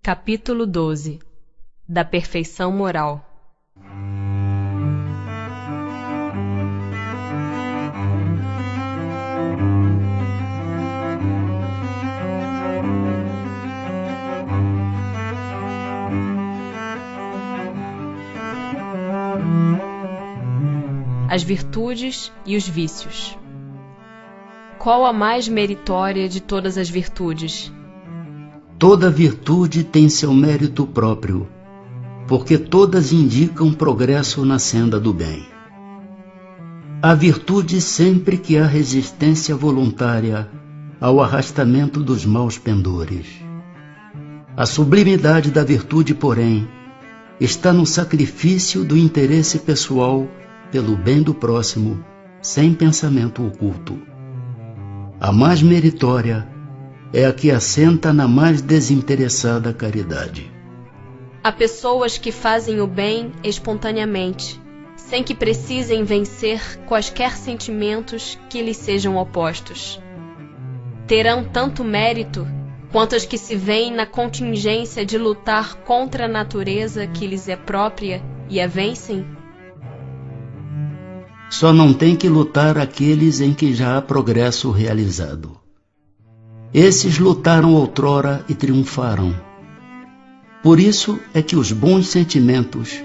Capítulo 12 da perfeição moral. As virtudes e os vícios. Qual a mais meritória de todas as virtudes? Toda virtude tem seu mérito próprio, porque todas indicam progresso na senda do bem. A virtude sempre que há resistência voluntária ao arrastamento dos maus pendores. A sublimidade da virtude, porém, está no sacrifício do interesse pessoal pelo bem do próximo, sem pensamento oculto. A mais meritória é a que assenta na mais desinteressada caridade. Há pessoas que fazem o bem espontaneamente, sem que precisem vencer quaisquer sentimentos que lhes sejam opostos. Terão tanto mérito quanto as que se veem na contingência de lutar contra a natureza que lhes é própria e a vencem? Só não tem que lutar aqueles em que já há progresso realizado. Esses lutaram outrora e triunfaram. Por isso é que os bons sentimentos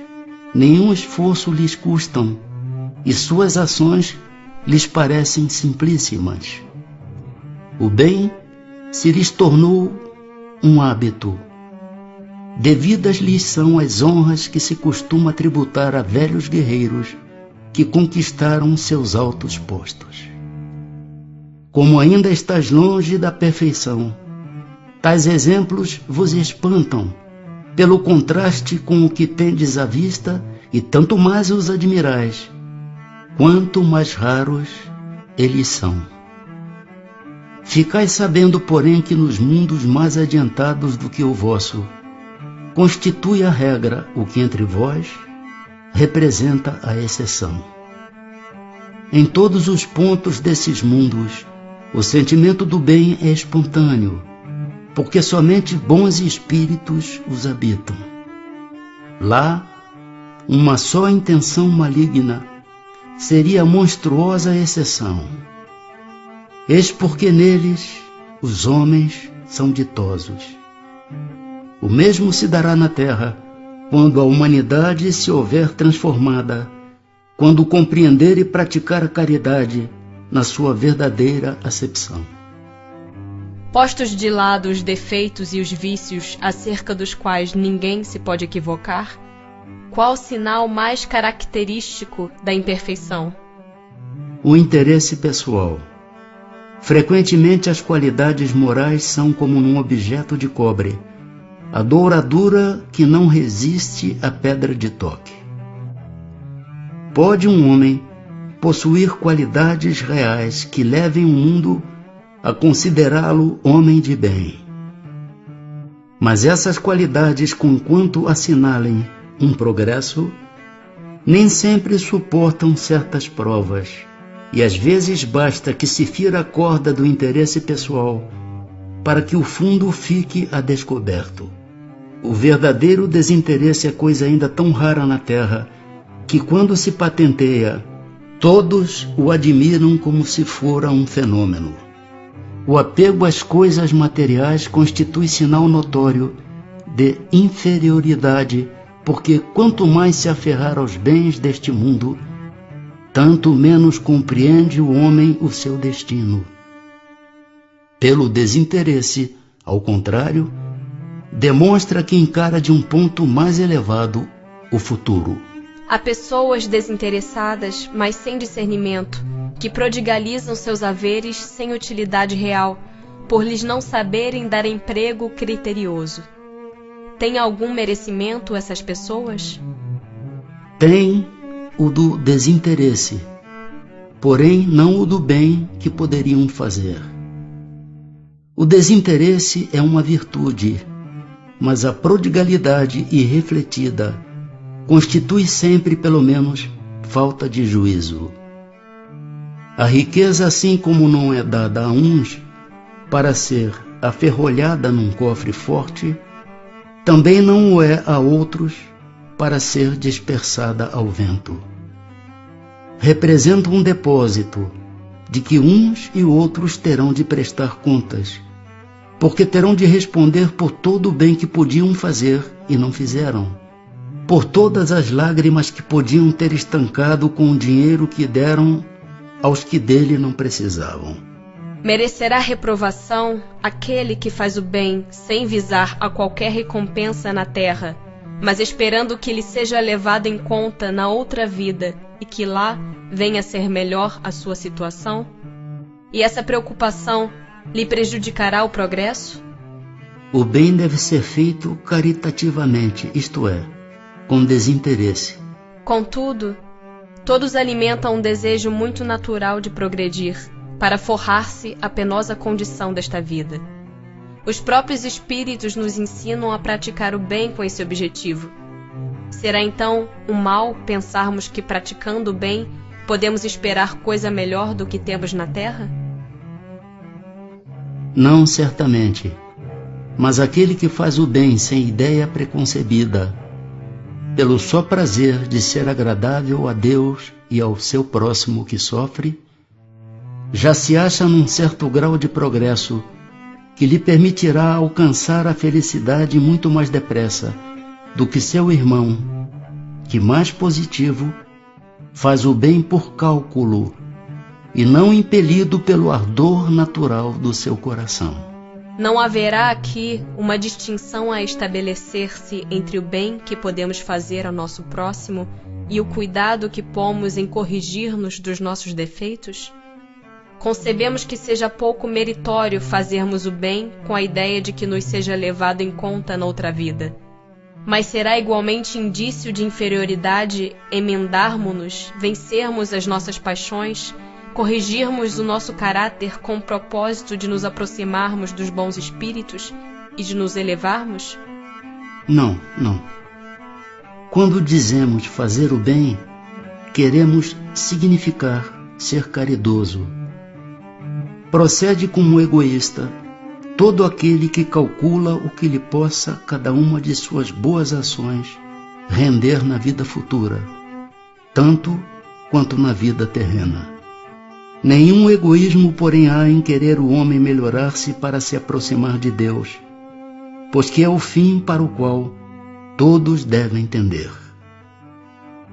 nenhum esforço lhes custam e suas ações lhes parecem simplíssimas. O bem se lhes tornou um hábito. Devidas lhes são as honras que se costuma tributar a velhos guerreiros que conquistaram seus altos postos. Como ainda estás longe da perfeição, tais exemplos vos espantam, pelo contraste com o que tendes à vista, e tanto mais os admirais, quanto mais raros eles são. Ficai sabendo, porém, que nos mundos mais adiantados do que o vosso, constitui a regra o que entre vós representa a exceção. Em todos os pontos desses mundos, o sentimento do bem é espontâneo, porque somente bons espíritos os habitam. Lá, uma só intenção maligna seria a monstruosa exceção. Eis porque neles os homens são ditosos. O mesmo se dará na terra, quando a humanidade se houver transformada, quando compreender e praticar a caridade na sua verdadeira acepção. Postos de lado os defeitos e os vícios acerca dos quais ninguém se pode equivocar, qual o sinal mais característico da imperfeição? O interesse pessoal. Frequentemente as qualidades morais são como num objeto de cobre, a douradura que não resiste à pedra de toque. Pode um homem possuir qualidades reais que levem o mundo a considerá-lo homem de bem. Mas essas qualidades, conquanto assinalem um progresso, nem sempre suportam certas provas, e às vezes basta que se fira a corda do interesse pessoal para que o fundo fique a descoberto. O verdadeiro desinteresse é coisa ainda tão rara na terra que, quando se patenteia, todos o admiram como se fora um fenômeno. O apego às coisas materiais constitui sinal notório de inferioridade, porque quanto mais se aferrar aos bens deste mundo, tanto menos compreende o homem o seu destino. Pelo desinteresse, ao contrário, demonstra que encara de um ponto mais elevado o futuro. Há pessoas desinteressadas, mas sem discernimento, que prodigalizam seus haveres sem utilidade real, por lhes não saberem dar emprego criterioso. Tem algum merecimento essas pessoas? Tem o do desinteresse, porém não o do bem que poderiam fazer. O desinteresse é uma virtude, mas a prodigalidade irrefletida constitui sempre, pelo menos, falta de juízo. A riqueza, assim como não é dada a uns para ser aferrolhada num cofre forte, também não o é a outros para ser dispersada ao vento. Representa um depósito de que uns e outros terão de prestar contas, porque terão de responder por todo o bem que podiam fazer e não fizeram, por todas as lágrimas que podiam ter estancado com o dinheiro que deram aos que dele não precisavam. Merecerá reprovação aquele que faz o bem sem visar a qualquer recompensa na terra, mas esperando que lhe seja levado em conta na outra vida e que lá venha a ser melhor a sua situação? E essa preocupação lhe prejudicará o progresso? O bem deve ser feito caritativamente, isto é, com desinteresse. Contudo, todos alimentam um desejo muito natural de progredir, para forrar-se a penosa condição desta vida. Os próprios espíritos nos ensinam a praticar o bem com esse objetivo. Será então um mal pensarmos que praticando o bem podemos esperar coisa melhor do que temos na terra? Não, certamente. Mas aquele que faz o bem sem ideia preconcebida, pelo só prazer de ser agradável a Deus e ao seu próximo que sofre, já se acha num certo grau de progresso que lhe permitirá alcançar a felicidade muito mais depressa do que seu irmão, que mais positivo, faz o bem por cálculo e não impelido pelo ardor natural do seu coração. Não haverá aqui uma distinção a estabelecer-se entre o bem que podemos fazer ao nosso próximo e o cuidado que pomos em corrigir-nos dos nossos defeitos? Concebemos que seja pouco meritório fazermos o bem com a ideia de que nos seja levado em conta noutra vida. Mas será igualmente indício de inferioridade emendarmos-nos, vencermos as nossas paixões, corrigirmos o nosso caráter com o propósito de nos aproximarmos dos bons espíritos e de nos elevarmos? Não. Quando dizemos fazer o bem, queremos significar ser caridoso. Procede como egoísta todo aquele que calcula o que lhe possa cada uma de suas boas ações render na vida futura, tanto quanto na vida terrena. Nenhum egoísmo, porém, há em querer o homem melhorar-se para se aproximar de Deus, pois que é o fim para o qual todos devem tender.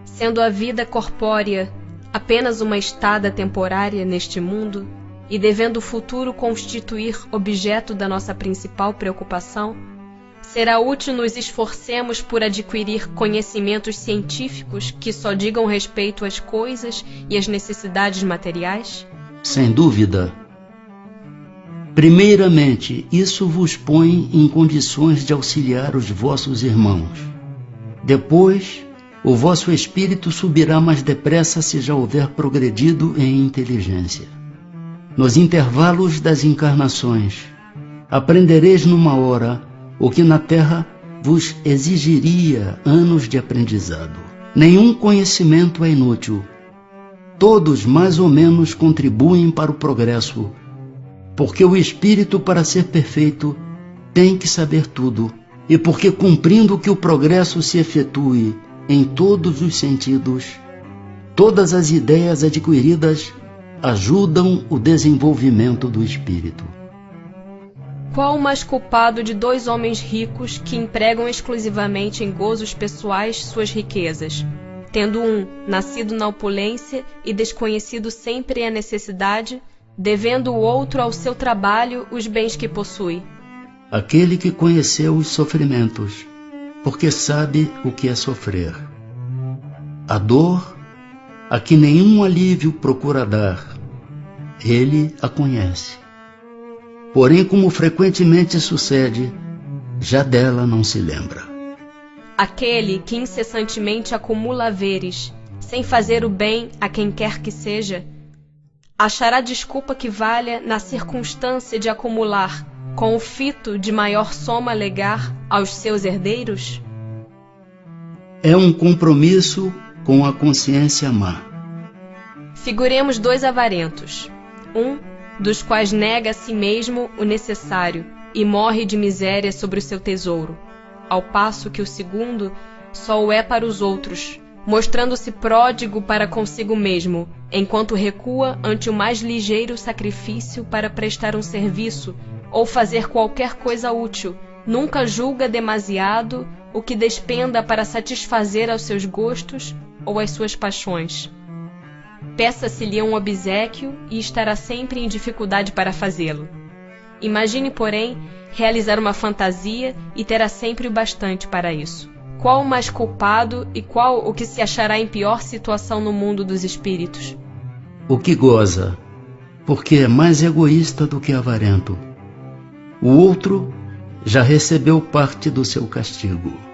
Sendo a vida corpórea apenas uma estada temporária neste mundo, e devendo o futuro constituir objeto da nossa principal preocupação, será útil nos esforcemos por adquirir conhecimentos científicos que só digam respeito às coisas e às necessidades materiais? Sem dúvida. Primeiramente, isso vos põe em condições de auxiliar os vossos irmãos. Depois, o vosso espírito subirá mais depressa se já houver progredido em inteligência. Nos intervalos das encarnações, aprendereis numa hora o que na terra vos exigiria anos de aprendizado. Nenhum conhecimento é inútil. Todos mais ou menos contribuem para o progresso, porque o espírito, para ser perfeito, tem que saber tudo, e porque, cumprindo que o progresso se efetue em todos os sentidos, todas as ideias adquiridas ajudam o desenvolvimento do espírito. Qual o mais culpado de dois homens ricos que empregam exclusivamente em gozos pessoais suas riquezas, tendo um nascido na opulência e desconhecido sempre a necessidade, devendo o outro ao seu trabalho os bens que possui? Aquele que conheceu os sofrimentos, porque sabe o que é sofrer. A dor, a que nenhum alívio procura dar, ele a conhece. Porém, como frequentemente sucede, já dela não se lembra. Aquele que incessantemente acumula haveres, sem fazer o bem a quem quer que seja, achará desculpa que valha na circunstância de acumular, com o fito de maior soma legar aos seus herdeiros? É um compromisso com a consciência má. Figuremos dois avarentos, um dos quais nega a si mesmo o necessário e morre de miséria sobre o seu tesouro, ao passo que o segundo só o é para os outros, mostrando-se pródigo para consigo mesmo, enquanto recua ante o mais ligeiro sacrifício para prestar um serviço ou fazer qualquer coisa útil. Nunca julga demasiado o que despenda para satisfazer aos seus gostos ou às suas paixões. Peça-se-lhe um obséquio e estará sempre em dificuldade para fazê-lo. Imagine, porém, realizar uma fantasia e terá sempre o bastante para isso. Qual o mais culpado e qual o que se achará em pior situação no mundo dos espíritos? O que goza, porque é mais egoísta do que avarento. O outro já recebeu parte do seu castigo.